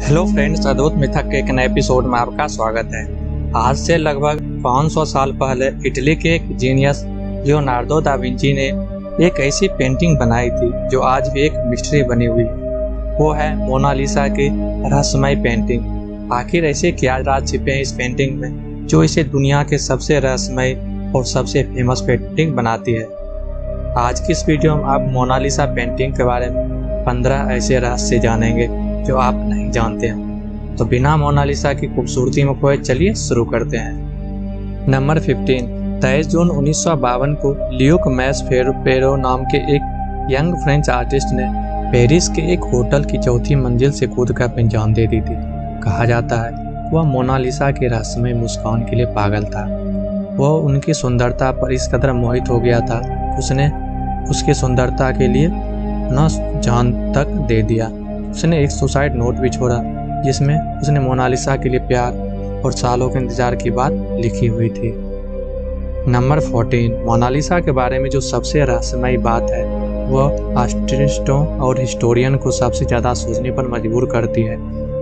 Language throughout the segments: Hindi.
हेलो फ्रेंड्स, अद्भुत मिथक के एक नए एपिसोड में आपका स्वागत है। आज से लगभग 500 साल पहले इटली के एक जीनियस लियोनार्डो दा विंची ने एक ऐसी पेंटिंग बनाई थी जो आज भी एक मिस्ट्री बनी हुई है। वो है मोनालिसा की रहस्यमय पेंटिंग। आखिर ऐसे क्या राज छिपे हैं इस पेंटिंग में जो इसे दुनिया के सबसे रहस्यमय और सबसे फेमस पेंटिंग बनाती है। आज की इस वीडियो में आप मोनालिसा पेंटिंग के बारे में 15 ऐसे रहस्य जानेंगे जो आप नहीं जानते हैं। तो बिना मोनालिसा की खूबसूरती में खोए चलिए शुरू करते हैं। नंबर 15। 23 जून 1952 को लियोक मैस फेरो नाम के एक यंग फ्रेंच आर्टिस्ट ने पेरिस के एक होटल की चौथी मंजिल से कूदकर अपनी जान दे दी थी। कहा जाता है वह मोनालिसा के रहस्यमय मुस्कान के लिए पागल था। वह उनकी सुंदरता पर इस कदर मोहित हो गया था उसने उसकी सुंदरता के लिए न जान तक दे दिया। उसने एक सुसाइड नोट भी छोड़ा जिसमें उसने मोनालिसा के लिए प्यार और सालों के इंतजार की बात लिखी हुई थी। नंबर 14। मोनालिसा के बारे में जो सबसे रहस्यमय बात है वह आर्टिस्टों और हिस्टोरियन को सबसे ज़्यादा सोचने पर मजबूर करती है।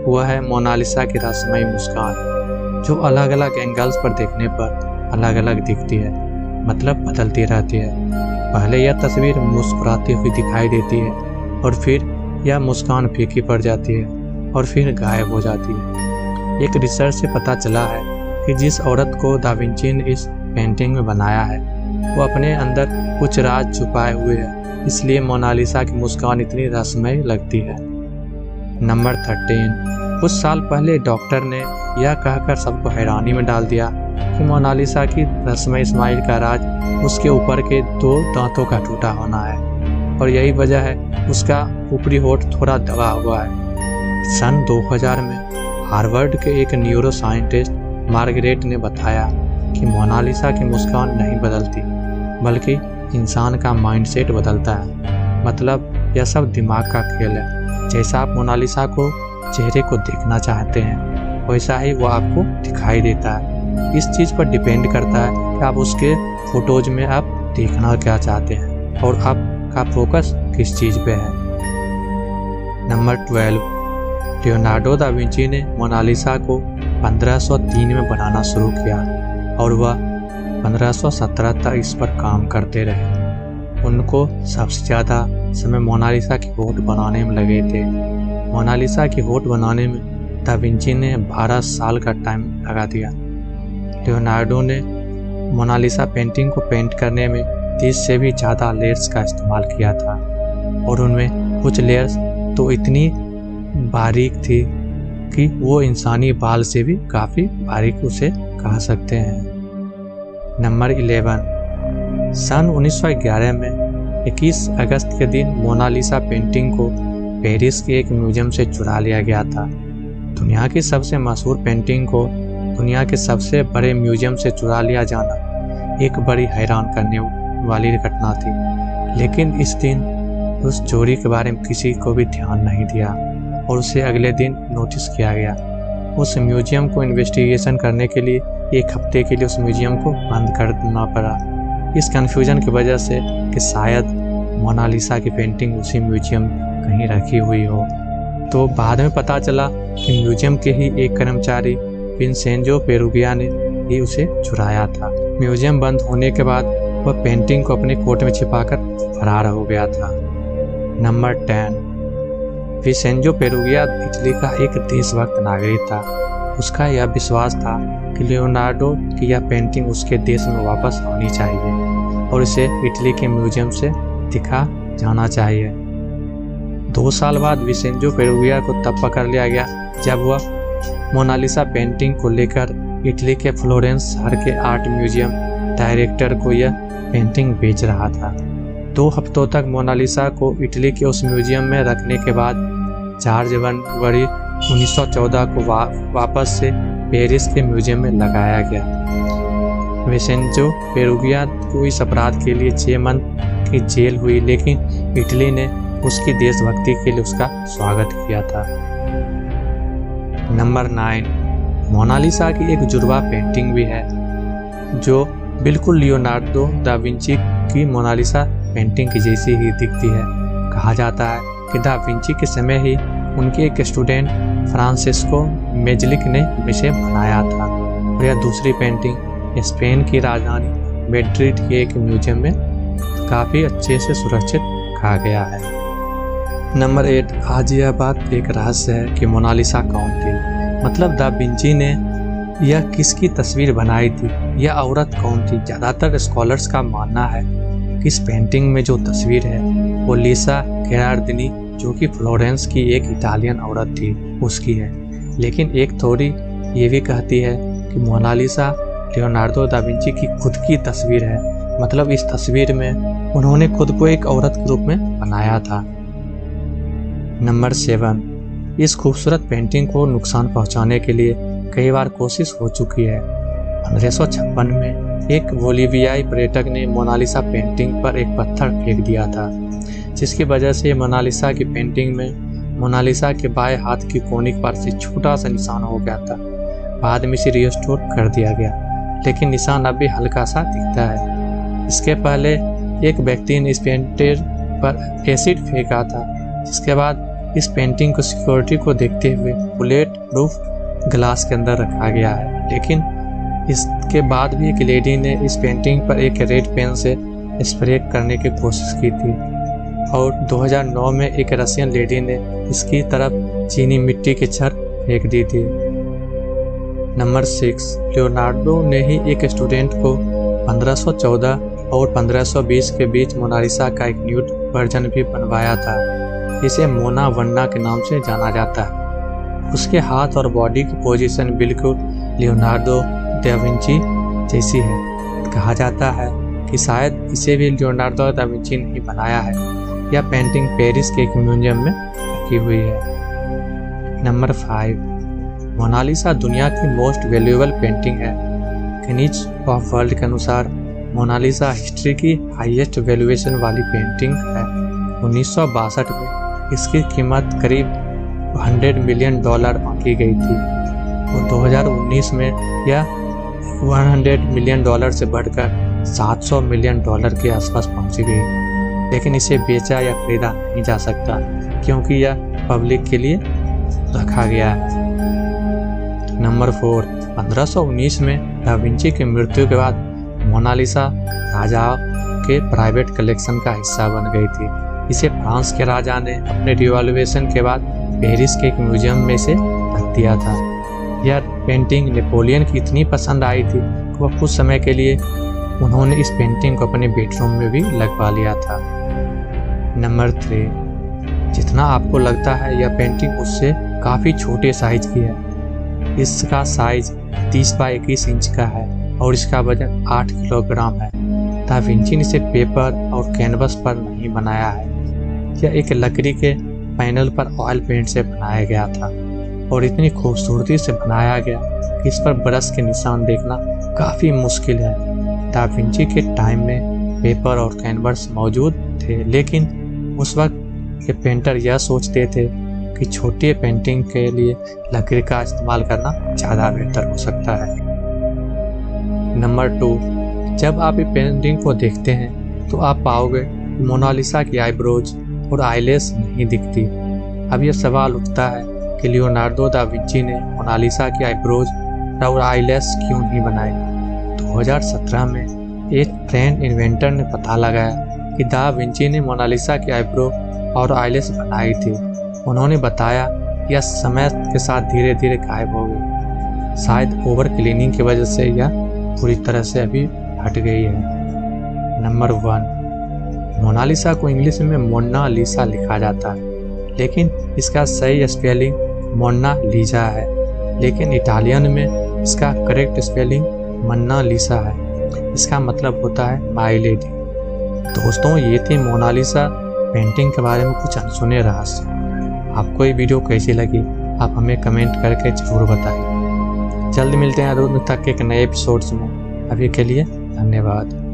वह है मोनालिसा की रहस्यमय मुस्कान जो अलग अलग एंगल्स पर देखने पर अलग अलग दिखती है, मतलब बदलती रहती है। पहले यह तस्वीर मुस्कुराती हुई दिखाई देती है और फिर यह मुस्कान फीकी पड़ जाती है और फिर गायब हो जाती है। एक रिसर्च से पता चला है कि जिस औरत को दा विंची ने इस पेंटिंग में बनाया है वो अपने अंदर कुछ राज छुपाए हुए है, इसलिए मोनालिसा की मुस्कान इतनी रहस्यमय लगती है। नंबर 13। कुछ साल पहले डॉक्टर ने यह कहकर सबको हैरानी में डाल दिया कि मोनालिसा की रहस्यमय स्माइल का राज उसके ऊपर के 2 दांतों का टूटा होना है और यही वजह है उसका ऊपरी होठ थोड़ा दबा हुआ है। सन 2000 में हार्वर्ड के एक न्यूरो साइंटिस्ट मार्गरेट ने बताया कि मोनालिसा की मुस्कान नहीं बदलती बल्कि इंसान का माइंडसेट बदलता है। मतलब यह सब दिमाग का खेल है। जैसा आप मोनालिसा को चेहरे को देखना चाहते हैं वैसा ही वो आपको दिखाई देता है। इस चीज़ पर डिपेंड करता है कि आप उसके फोटोज में आप देखना क्या चाहते हैं और आपका फोकस किस चीज़ पे है। नंबर 12। लियोनार्डो दा विंची ने मोनालिसा को 1503 में बनाना शुरू किया और वह 1517 तक इस पर काम करते रहे। उनको सबसे ज़्यादा समय मोनालिसा की होठ बनाने में लगे थे। मोनालिसा की होठ बनाने में दा विंची ने 12 साल का टाइम लगा दिया। लियोनार्डो ने मोनालिसा पेंटिंग को पेंट करने में 30 से भी ज़्यादा लेयर्स का इस्तेमाल किया था और उनमें कुछ लेयर्स तो इतनी बारीक थी कि वो इंसानी बाल से भी काफ़ी बारीक उसे कह सकते हैं। नंबर 11। सन 1911 में 21 अगस्त के दिन मोनालिसा पेंटिंग को पेरिस के एक म्यूजियम से चुरा लिया गया था। दुनिया की सबसे मशहूर पेंटिंग को दुनिया के सबसे बड़े म्यूजियम से चुरा लिया जाना एक बड़ी हैरान करने वाली घटना थी, लेकिन इस दिन उस चोरी के बारे में किसी को भी ध्यान नहीं दिया और उसे अगले दिन नोटिस किया गया। उस म्यूजियम को इन्वेस्टिगेशन करने के लिए 1 हफ्ते के लिए उस म्यूजियम को बंद कर देना पड़ा, इस कन्फ्यूजन की वजह से कि शायद मोनालिसा की पेंटिंग उसी म्यूजियम कहीं रखी हुई हो। तो बाद में पता चला कि म्यूजियम के ही एक कर्मचारी विंसेंजो पेरुगिया ने ही उसे चुराया था। म्यूजियम बंद होने के बाद वह पेंटिंग को अपने कोट में छिपाकर फरार हो गया था। नंबर 10। विंसेंजो पेरुगिया इटली का एक देशभक्त नागरिक था। उसका यह विश्वास था कि लियोनार्डो की यह पेंटिंग उसके देश में वापस आनी चाहिए और इसे इटली के म्यूजियम से दिखा जाना चाहिए। 2 साल बाद विंसेंजो पेरुगिया को तब पकड़ लिया गया जब वह मोनालिसा पेंटिंग को लेकर इटली के फ्लोरेंस शहर के आर्ट म्यूजियम डायरेक्टर को यह पेंटिंग बेच रहा था। 2 हफ्तों तक मोनालिसा को इटली के उस म्यूजियम में रखने के बाद 4 जनवरी 1914 को वापस से पेरिस के म्यूजियम में लगाया गया। विंसेंजो पेरुगिया को इस अपराध के लिए 6 मंथ की जेल हुई, लेकिन इटली ने उसकी देशभक्ति के लिए उसका स्वागत किया था। नंबर 9। मोनालिसा की एक जुड़वा पेंटिंग भी है जो बिल्कुल लियोनार्डो दा विंची की मोनालिसा पेंटिंग की जैसी ही दिखती है। कहा जाता है कि दा विंची के समय ही उनके एक स्टूडेंट फ्रांसिस्को मेजलिक ने इसे बनाया था और यह दूसरी पेंटिंग स्पेन की राजधानी मैड्रिड के एक म्यूजियम में काफ़ी अच्छे से सुरक्षित रखा गया है। नंबर 8, आज यह बात एक रहस्य है कि मोनालिसा कौन थी। मतलब दा विंची ने यह किसकी तस्वीर बनाई थी, यह औरत कौन थी। ज़्यादातर स्कॉलर्स का मानना है कि इस पेंटिंग में जो तस्वीर है वो लिसा गेरार्डिनी, जो कि फ्लोरेंस की एक इटालियन औरत थी, उसकी है। लेकिन एक थ्योरी ये भी कहती है कि मोनालिसा लियोनार्डो दा विंची की खुद की तस्वीर है। मतलब इस तस्वीर में उन्होंने खुद को एक औरत के रूप में बनाया था। नंबर 7, इस खूबसूरत पेंटिंग को नुकसान पहुंचाने के लिए कई बार कोशिश हो चुकी है। 1556 में एक बोलीवियाई पर्यटक ने मोनालिसा पेंटिंग पर एक पत्थर फेंक दिया था, जिसकी वजह से मोनालिसा की पेंटिंग में मोनालिसा के बाएं हाथ की कोनिक पर से छोटा सा निशान हो गया था। बाद में इसे रिस्टोर कर दिया गया, लेकिन निशान अब भी हल्का सा दिखता है। इसके पहले एक व्यक्ति ने इस पेंटिंग पर एसिड फेंका था, जिसके बाद इस पेंटिंग को सिक्योरिटी को देखते हुए बुलेट प्रूफ ग्लास के अंदर रखा गया है। लेकिन इसके बाद भी एक लेडी ने इस पेंटिंग पर एक रेड पेन से स्प्रे करने की कोशिश की थी और 2009 में एक रशियन लेडी ने इसकी तरफ चीनी मिट्टी के छर फेंक दी थी। नंबर 6, लियोनार्डो ने ही एक स्टूडेंट को 1514 और 1520 के बीच मोनालिसा का एक न्यूड वर्जन भी बनवाया था। इसे मोना वन्ना के नाम से जाना जाता है। उसके हाथ और बॉडी की पोजीशन बिल्कुल लियोनार्डो दा विंची जैसी है। कहा जाता है कि शायद इसे भी लियोनार्डो दा विंची ने ही बनाया है। यह पेंटिंग पेरिस के एक म्यूजियम में रखी हुई है। नंबर 5, मोनालिसा दुनिया की मोस्ट वैल्यूएबल पेंटिंग है। गिनीज ऑफ वर्ल्ड के अनुसार मोनालिसा हिस्ट्री की हाईएस्ट वैल्यूएशन वाली पेंटिंग है। 1962 में इसकी कीमत करीब $100 मिलियन आंकी गई थी और 2019 में यह $100 मिलियन से बढ़कर $700 मिलियन के आसपास पहुंच गई। लेकिन इसे बेचा या खरीदा नहीं जा सकता क्योंकि यह पब्लिक के लिए रखा गया है। नंबर 4, 1519 में दा विंची की मृत्यु के बाद मोनालिसा राजा के प्राइवेट कलेक्शन का हिस्सा बन गई थी। इसे फ्रांस के राजा ने अपने रिवॉल्यूशन के बाद पेरिस के एक म्यूजियम में से रख दिया था। यह पेंटिंग नेपोलियन की इतनी पसंद आई थी कि वह कुछ समय के लिए उन्होंने इस पेंटिंग को अपने बेडरूम में भी लगवा लिया था। नंबर 3, जितना आपको लगता है यह पेंटिंग उससे काफ़ी छोटे साइज की है। इसका साइज 30 बाई 21 इंच का है और इसका वजन 8 किलोग्राम है। दा विंची ने इसे पेपर और कैनवस पर नहीं बनाया है। यह एक लकड़ी के पैनल पर ऑयल पेंट से बनाया गया था और इतनी खूबसूरती से बनाया गया कि इस पर ब्रश के निशान देखना काफ़ी मुश्किल है। दा विंची के टाइम में पेपर और कैनवस मौजूद थे, लेकिन उस वक्त के पेंटर यह सोचते थे कि छोटी पेंटिंग के लिए लकड़ी का इस्तेमाल करना ज़्यादा बेहतर हो सकता है। नंबर 2, जब आप ये पेंटिंग को देखते हैं तो आप पाओगे मोनालिसा की आईब्रोज और आईलैश नहीं दिखती। अब यह सवाल उठता है कि लियोनार्डो दा विंची ने मोनालिसा की आईब्रोज और आईलैश क्यों नहीं बनाए। 2017 में एक फ्रेंच इन्वेंटर ने पता लगाया कि दा विंची ने मोनालिसा की आईब्रो और आईलैश बनाई थी। उन्होंने बताया कि यह समय के साथ धीरे धीरे गायब हो गई। शायद ओवर क्लीनिंग की वजह से यह पूरी तरह से अभी हट गई है। नंबर 1, मोनालिसा को इंग्लिश में मोना लिसा लिखा जाता है, लेकिन इसका सही स्पेलिंग मोना लीजा है। लेकिन इटालियन में इसका करेक्ट स्पेलिंग मन्ना लिसा है। इसका मतलब होता है माय लेडी। दोस्तों, ये थी मोनालिसा पेंटिंग के बारे में कुछ अनसुने रहस्य। आपको ये वीडियो कैसी लगी आप हमें कमेंट करके जरूर बताइए। जल्द मिलते हैं रोज तक एक नए एपिसोड्स में। अभी के लिए धन्यवाद।